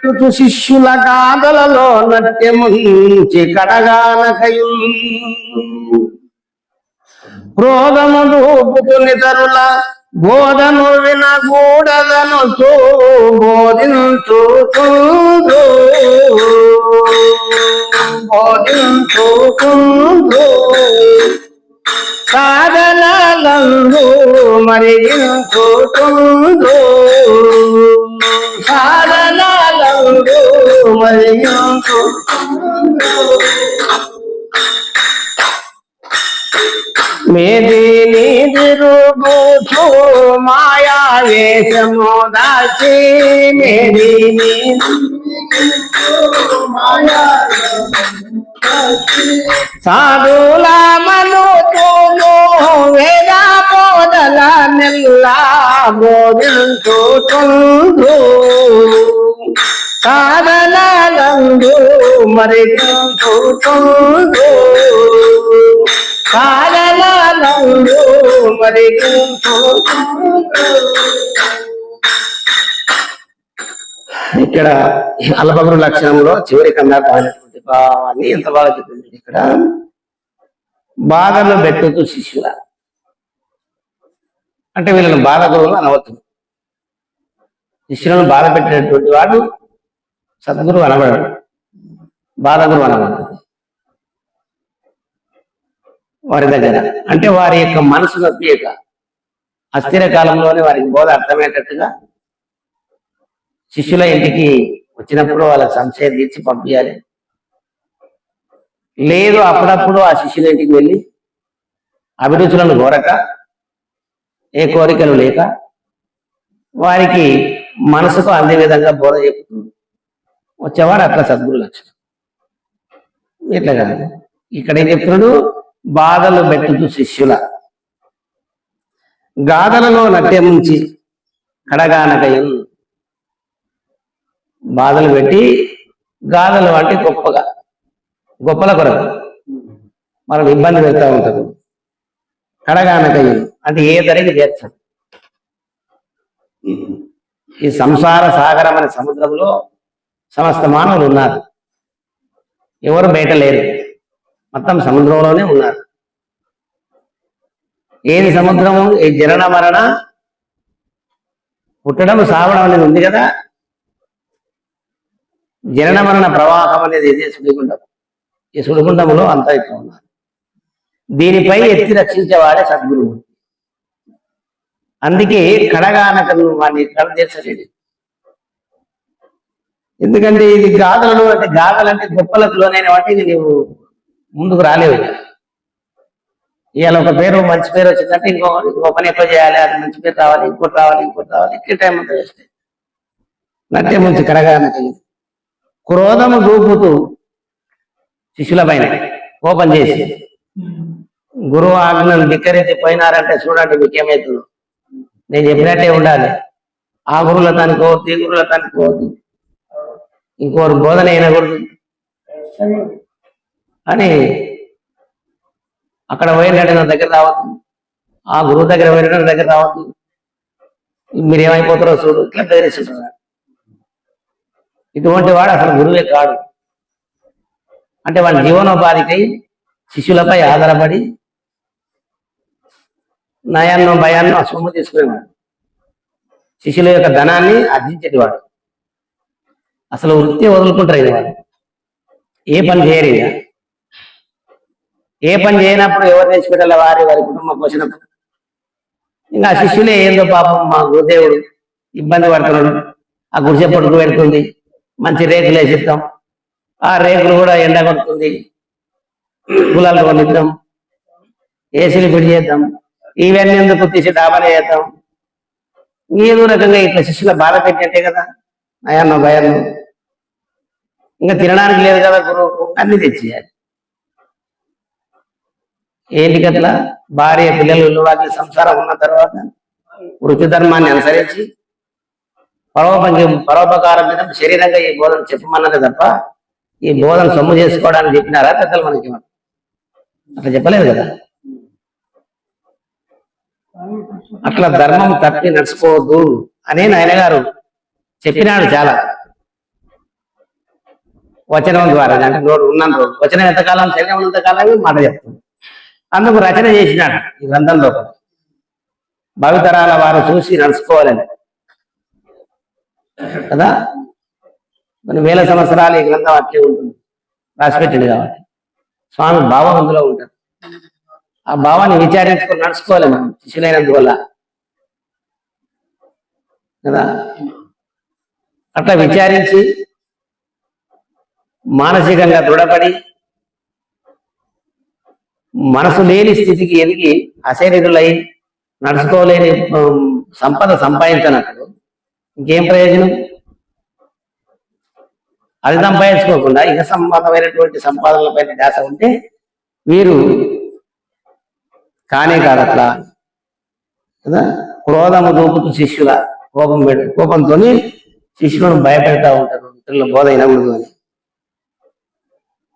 పెట్టుచు శిష్యుల గాథలలో నట్యముంచి కడగానకయు క్రోధము రూపుతు నితరుల బోధను వినకూడదను బోధించుకుందు సాధనలందు మరిగించుకుందు సాధనలందు మరిగించుకుందు మేదిని తిరుగుచు మాయా వేషము దాచి మేదిని సాధుల మనుతులు వేద బోధల నెల్లా బోధించుకుందు సాధనలందు మరిగించుకుందు సాధనలందు మరిగించుకుందు. ఇక్కడ అల్పగురు లక్షణంలో చివరి కన్నా కానటువంటి భావాన్ని ఎంత బాగా చెప్పింది. ఇక్కడ బాధలు పెట్టుతూ శిష్యుల అంటే వీళ్ళని బాధ గురువులు అనవద్దు. శిష్యులను బాధ పెట్టినటువంటి వాడు సద్గురు అనబడడు, బాధ గురువు అనబడదు. వారి దగ్గర అంటే వారి యొక్క మనసు నొప్పియక అస్థిర కాలంలోనే వారికి బోధ అర్థమయ్యేటట్టుగా శిష్యుల ఇంటికి వచ్చినప్పుడు వాళ్ళకి సంశయం తీర్చి పంపించాలి. లేదు అప్పుడప్పుడు ఆ శిష్యుల ఇంటికి వెళ్ళి అభిరుచులను కోరక ఏ కోరికలు లేక వారికి మనసుకు అందే విధంగా బోధ చెప్తూ వచ్చేవాడు అట్లా సద్గురు లక్షణం. ఇట్లా కాదు. ఇక్కడ ఏం చెప్తున్నాడు? బాధలు పెట్టుతూ శిష్యుల గాథలలో నట్యముంచి కడగానకయం. బాధలు పెట్టి గాథలు అంటే గొప్పగా గొప్పల కొరకు మనం ఇబ్బంది పెడతా ఉంటారు. కడగానకయం అంటే ఏ ధరకి చేర్చదు. ఈ సంసార సాగరం అనే సముద్రంలో సమస్త మానవులు ఉన్నారు. ఎవరు బయట లేరు, మొత్తం సముద్రంలోనే ఉన్నారు. ఏది సముద్రము? ఈ జనన మరణ పుట్టడం సావడం అనేది ఉంది కదా. జనన మరణ ప్రవాహం అనేది ఇదే సుడిగుండం. ఈ సుడిగుండంలో అంతా ఇట్లా ఉన్నారు. దీనిపై ఎత్తి రక్షించేవాడే సద్గురువు. అందుకే కడగానకను వాడిని కడ తీర్చలేడు. ఎందుకంటే ఇది గాథలను అంటే గాథలంటే గొప్పలకు లోనైన వాటికి నీవు ముందుకు రాలేవు. ఇవాళ ఒక పేరు మంచి పేరు వచ్చిందంటే ఇంకో పని ఎక్కువ చేయాలి, అది మంచి పేరు రావాలి, ఇంకోటి రావాలి, ఇంకోటి రావాలి, ఇట్లా టైం అంతా వేస్తే నట్టే ముంచి కడగానకం. క్రోధము దూపుతూ శిష్యుల పైన కోపం చేసి గురువు ఆజ్ఞను ధిక్కరించి పోయినారంటే చూడండి మీకేమవుతుందో. నేను చెప్పినట్టే ఉండాలి. ఆ గురువుల తనుకోవద్దు, ఈ గురువుల తనుకోవద్దు, ఇంకోరు బోధన అయినకూడదు అని అక్కడ పోయినట్టు నా దగ్గర రావద్దు, ఆ గురువు దగ్గర పోయినట్టు నా దగ్గర రావద్దు, మీరేమైపోతారో చూడు, ఇట్లా బెదిరిస్తుంటున్నారు. ఇటువంటి వాడు అసలు గురువే కాడు. అంటే వాళ్ళ జీవనోపాధికై శిష్యులపై ఆధారపడి నయాన్నో భయాన్నో సొమ్ము తీసుకునేవాడు. శిష్యుల యొక్క ధనాన్ని అర్జించేటివాడు. అసలు వృత్తి వదులుకుంటారు ఇది. వాళ్ళు ఏ పని చేయరు. ఇక ఏ పని చేయనప్పుడు ఎవరు తెచ్చిపెట్టాలి? వారి కుటుంబం పోసినప్పుడు. ఇంకా ఆ శిష్యులే ఏందో పాపం మా గురుదేవుడు ఇబ్బంది పడుతున్నాడు, ఆ గుడిసె పొడుగు పెడుతుంది, మంచి రేకులు వేసిద్దాం, ఆ రేకులు కూడా ఎండ కొడుతుంది, గులాలు కొనిద్దాం, ఏసీలు ఫిట్ చేద్దాం, ఇవన్నీ ఎందుకు తీసి డాబానే చేద్దాం. ఏదో రకంగా ఇట్లా శిష్యుల బాధ పెట్టినట్టే కదా. నయాన్నో భయాన్నో ఇంకా తినడానికి లేదు కదా గురువుకు, అన్ని తెచ్చేయాలి. ఏంటికి అట్లా? భార్య పిల్లలు వాటి సంసారం ఉన్న తర్వాత వృత్తి ధర్మాన్ని అనుసరించి పరోపకారం మీద శరీరంగా ఈ బోధన చెప్పమన్నది తప్ప ఈ బోధన సొమ్ము చేసుకోవడానికి చెప్పినారా పెద్దలు? మనకి అట్లా చెప్పలేదు కదా. అట్లా ధర్మం తప్పి నడుచుకోవద్దు అని నాయన గారు చెప్పినాడు చాలా. వచనం ద్వారా అంటే నోడు ఉన్న రోజు వచనం ఎంతకాలం శరీరం ఉన్నంతకాలం మాట చెప్తుంది. అందుకు రచన చేసినాడు ఈ గ్రంథంలో భావితరాల వారు చూసి నడుచుకోవాలని కదా. మన వేల సంవత్సరాలు ఈ గ్రంథం అట్లే ఉంటుంది, రాసిపెట్టింది కాబట్టి స్వామి భావం అందులో ఉంటుంది. ఆ భావాన్ని విచారించుకొని నడుచుకోవాలి మనం శిష్యులైనందువల్ల కదా. అట్లా విచారించి మానసికంగా దృఢపడి మనసు లేని స్థితికి ఎదిగి అశరీరులై నడుచుకోలేని సంపద సంపాదించినప్పుడు ఇంకేం ప్రయోజనం? అది సంపాదించుకోకుండా ఇక సంబంధమైనటువంటి సంపాదనలపైన ధ్యాస ఉంటే వీరు కానే కాదు అట్లా కదా. క్రోధము దూకుతూ శిష్యుల కోపంతో శిష్యులను భయపెడతా ఉంటారు. ఇతరుల బోధ వినకూడదు అని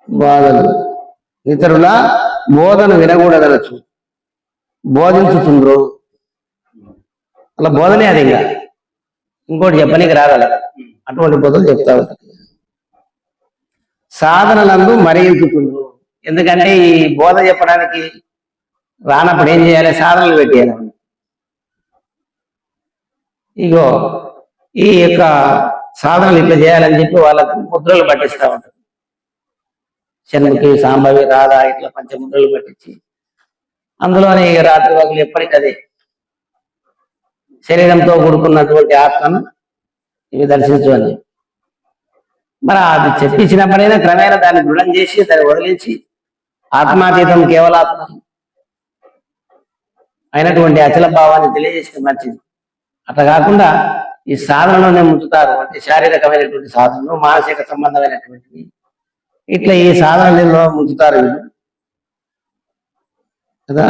బోధలు ఇతరుల బోధను వినకూడదనొచ్చు బోధించుతుండ్రు. అలా బోధనే అది ఇంకా ఇంకోటి చెప్పనీకి రాగల అటువంటి బోధలు చెప్తా ఉంటారు. సాధనలందు మరించుతుండ్రు. ఎందుకంటే ఈ బోధ చెప్పడానికి రానప్పుడు ఏం చేయాలి? సాధనలు పెట్టేయాలి. ఇగో ఈ యొక్క సాధనలు ఇట్లా చేయాలని చెప్పి వాళ్ళకు ముద్రలు పట్టిస్తూ ఉంటారు. షణ్ముఖి, సాంబవి, రాధ ఇట్లా పంచముద్రలు పట్టించి అందులోనే ఇక రాత్రి వాకులు ఎప్పటికదే శరీరంతో కూడుకున్నటువంటి ఆత్మను ఇవి దర్శించు అని మరి అది చెప్పించినప్పుడైనా క్రమేణా దాన్ని దృఢం చేసి దాన్ని వదిలించి ఆత్మాతీతం కేవలాత్మ అయినటువంటి అచల భావాన్ని తెలియజేస్తే మంచిది. అట్లా కాకుండా ఈ సాధనలోనే ముంచుతారు. అంటే శారీరకమైనటువంటి సాధనలు, మానసిక సంబంధమైనటువంటివి ఇట్లా ఈ సాధనలో ముంచుతారు కదా.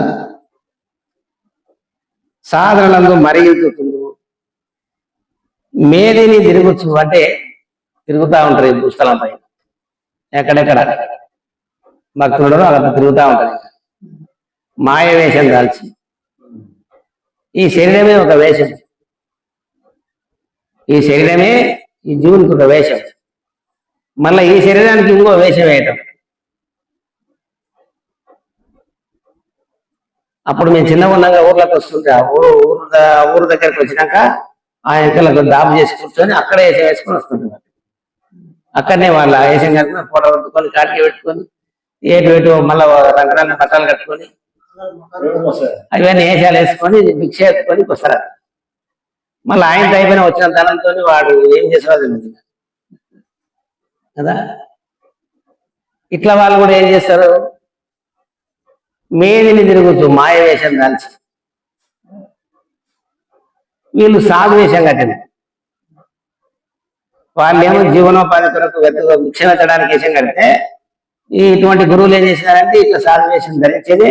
సాధనలందు మరిగించుతుండ్రు. మేదిని తిరుగుచ్చు అంటే తిరుగుతూ ఉంటారు ఈ భూస్థలం పైన. ఎక్కడెక్కడ భక్తులు అక్కడ తిరుగుతూ ఉంటారు. మాయ వేషం దాల్చి ఈ శరీరమే ఒక వేషం. ఈ శరీరమే ఈ జీవునికి ఒక వేషం. మళ్ళీ ఈ శరీరానికి ఇంకో వేషం వేయటం. అప్పుడు మేము చిన్న ఉన్నగా ఊర్లోకి వస్తుంటే ఊరు దగ్గరికి వచ్చినాక ఆ ఎంకలకు దాబు చేసి కూర్చొని అక్కడే వేషం వేసుకొని వస్తుంటున్నారు. అక్కడనే వాళ్ళ వేషం కట్టుకుని ఫోటో పట్టుకొని కాటికి పెట్టుకొని ఏటు మళ్ళీ రంగురంగు బట్టలు కట్టుకొని అవన్నీ వేషాలు వేసుకొని భిక్ష ఎత్తుకొని వస్తారు. మళ్ళీ ఆయనతో అయిపోయిన వచ్చిన ధనంతో వాడు ఏం చేసేవాడు కదా. ఇట్లా వాళ్ళు కూడా ఏం చేస్తారు? మేదిని తిరుగుతూ మాయ వేషం దాల్చి వీళ్ళు సాధు వేషం కట్టింది. వాళ్ళేమో జీవనోపాధి కొరకు భిక్ష పెట్టడానికి వేషం కడితే ఇటువంటి గురువులు ఏం చేసినారంటే ఇట్లా సాధు వేషం ధరించేది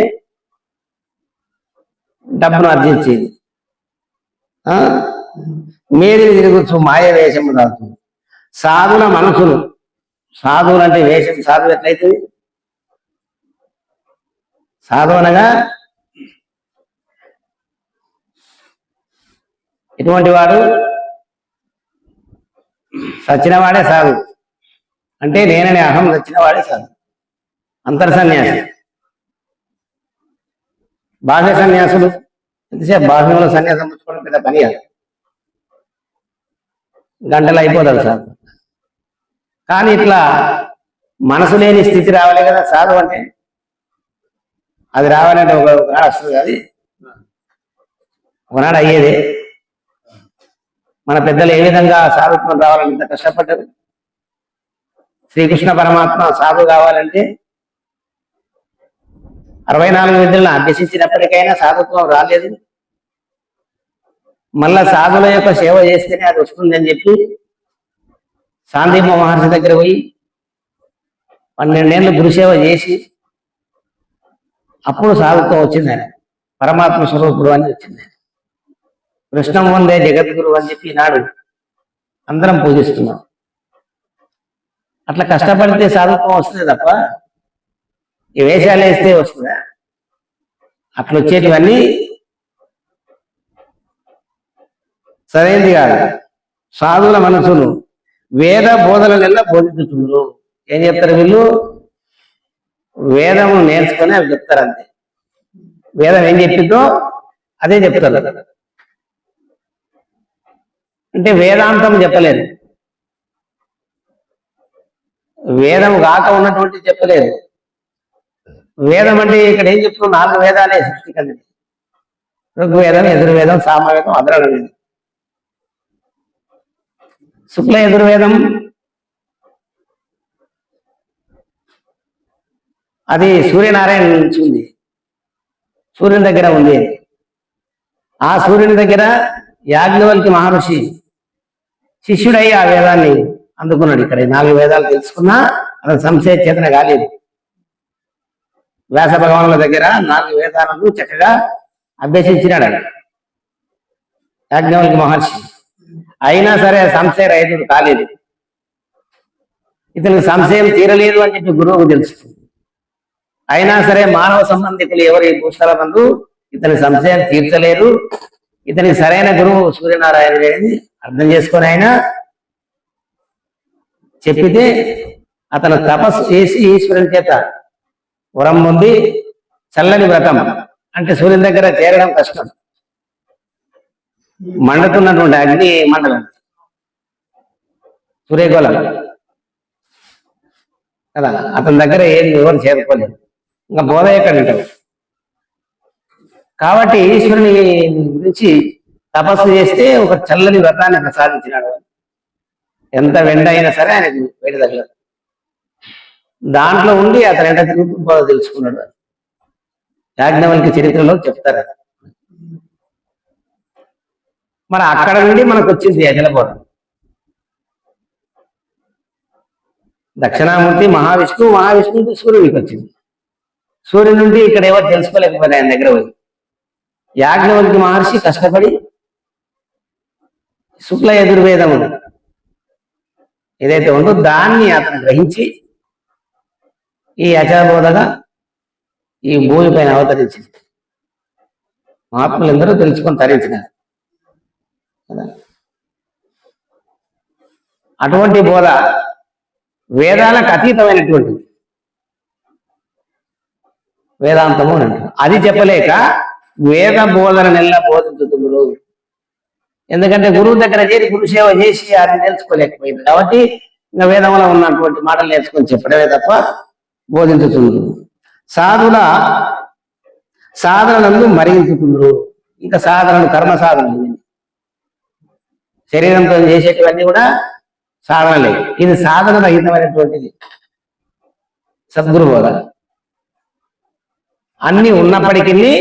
డబ్బును ఆర్జించేది. మేదిని తిరుగుతూ మాయ వేషము దాల్చుతుంది. సాధుల మనసులు, సాధువులు అంటే వేషం సాధువు ఎట్లయితే సాధు అనగా ఇటువంటి వాడు సచ్చినవాడే సాధు. అంటే నేననే అహం సచ్చినవాడే సాధు. అంతర్ సన్యాసి. బాహ్య సన్యాసులు ఎంతసేపు బాహ్యంలో సన్యాసం పుచ్చుకోవడం పెద్ద పని కాదు, గంటలు అయిపోతారు సార్. కానీ ఇట్లా మనసు లేని స్థితి రావాలి కదా సాధు అంటే. అది రావాలంటే ఒకనాడు వస్తుంది. అది ఒకనాడు అయ్యేదే. మన పెద్దలు ఏ విధంగా సాధుత్వం రావాలని ఇంత కష్టపడ్డారు. శ్రీకృష్ణ పరమాత్మ సాధు కావాలంటే 64 విద్యలను అభ్యసించినప్పటికైనా సాధుత్వం రాలేదు. మళ్ళా సాధుల యొక్క సేవ చేస్తేనే అది వస్తుందని చెప్పి సాందీప మహర్షి దగ్గర పోయి 12 ఏళ్ళు గురుసేవ చేసి అప్పుడు సాధుత్వం వచ్చింది. ఆయన పరమాత్మ స్వరూపుడు అని వచ్చింది. కృష్ణం వందే జగద్గురు అని చెప్పి నాడు అందరం పూజిస్తున్నాం. అట్లా కష్టపడితే సాధుత్వం వస్తుంది తప్ప ఈ వేషాలు వేస్తే వస్తుందా? అట్లా వచ్చేటివన్నీ సరైనది కాదు. సాధువుల మనసును వేద బోధనలెల్లా బోధించుతున్నారు. ఏం చెప్తారు వీళ్ళు? వేదము నేర్చుకొని అవి చెప్తారు అంతే. వేదం ఏం చెప్పిందో అదే చెప్తారు. అంటే వేదాంతం చెప్పలేదు, వేదం కాక ఉన్నటువంటి చెప్పలేదు. వేదం అంటే ఇక్కడ ఏం చెప్తున్నాం? 4 వేదాలే సృష్టికండి. ఋగ్వేదం, యజుర్వేదం, సామవేదం, అథర్వణ వేదం. శుక్ల యజుర్వేదం అది సూర్యనారాయణ నుంచి ఉంది, సూర్యుని దగ్గర ఉంది. ఆ సూర్యుని దగ్గర యాజ్ఞవల్కి మహర్షి శిష్యుడై ఆ వేదాన్ని అందుకున్నాడు. ఇక్కడ 4 వేదాలు తెలుసుకున్నా అతను సంశయ చేతన కాలేదు. వ్యాస భగవానుల దగ్గర 4 వేదాలను చక్కగా అభ్యసించినాడు యాజ్ఞవల్కి మహర్షి. అయినా సరే సంశయ రహితుడు కాలేదు. ఇతనికి సంశయం తీరలేదు అని చెప్పి గురువుకు తెలుస్తుంది. అయినా సరే మానవ సంబంధికులు ఎవరు ఈ భూస్థల నందు ఇతని సంశయం తీర్చలేరు. ఇతనికి సరైన గురువు సూర్యనారాయణ అర్థం చేసుకొని ఆయన చెప్పితే అతను తపస్సు చేసి ఈశ్వరుని చేత వరం పొంది చల్లని వ్రతం, అంటే సూర్యుని దగ్గర చేరడం కష్టం, మండుతున్నటువంటి అగ్ని మండలం సూర్యగోళం కదా, అతని దగ్గర ఏం ఎవరు చేరుకోలేదు. ఇంకా బోధ ఎక్కడ ఉంటాడు. కాబట్టి ఈశ్వరుని గురించి తపస్సు చేస్తే ఒక చల్లని వ్రతాన్ని ప్రసాదించినాడు. ఎంత వెండ అయినా సరే ఆయనకు వేడి తగలదు. దాంట్లో ఉండి అతను ఎంత తిరుగుతూ బోధ తెలుసుకున్నాడు. యాజ్ఞవల్కి చరిత్రలో చెప్తారు. మరి అక్కడ నుండి మనకు వచ్చింది అజల బోధ. దక్షిణామూర్తి మహావిష్ణువు, మహావిష్ణువు సూర్యుడికి వచ్చింది. సూర్యుడి నుండి ఇక్కడ ఎవరు తెలుసుకోలేకపోయినా ఆయన దగ్గర పోయి యాజ్ఞవల్కి మహర్షి కష్టపడి శుక్ల యజుర్వేదము ఏదైతే ఉందో దాన్ని అతను గ్రహించి ఈ అచలబోధగా ఈ భూమి పైన అవతరించింది. మహాత్ములందరూ తెలుసుకొని తరించినారు కదా. అటువంటి బోధ వేదాలకు అతీతమైనటువంటిది వేదాంతము అని అంటారు. అది చెప్పలేక వేద బోధన నెల బోధించుతున్నారు. ఎందుకంటే గురువు దగ్గర చేరి గురు సేవ చేసి అది తెలుసుకోలేకపోయింది కాబట్టి ఇంకా వేదంలో ఉన్నటువంటి మాటలు నేర్చుకొని చెప్పడమే తప్ప బోధించుతున్నారు. సాధుల సాధనలను మరించుతున్నారు. ఇంకా సాధనలు కర్మ సాధనలు, శరీరంతో చేసేటివన్నీ కూడా సాధనలే. ఇది సాధన రహితమైనటువంటిది సద్గురు బోధ. అన్ని ఉన్నప్పటికీ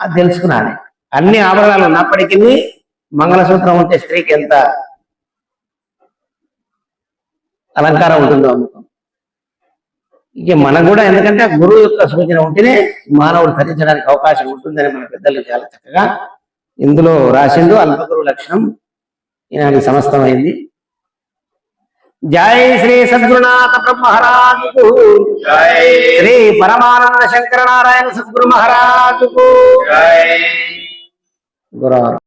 అది తెలుసుకున్నాను. అన్ని ఆభరణాలు ఉన్నప్పటికీ మంగళసూత్రం ఉంటే స్త్రీకి ఎంత అలంకారం ఉంటుందో అమ్ముతాం. ఇక మనకు కూడా ఎందుకంటే గురువు యొక్క సూచన ఉంటేనే మానవుడు ధరించడానికి అవకాశం ఉంటుందని మన పెద్దలు చాలా చక్కగా ఇందులో రాసిండు. అల్పగురు లక్షణం ఈనాటి సమస్తమైంది. జై శ్రీ సద్గురునాథ బ్రహ్మ మహారాజుకు, శ్రీ పరమానంద శంకర నారాయణ సద్గురు మహారాజుకు గురు.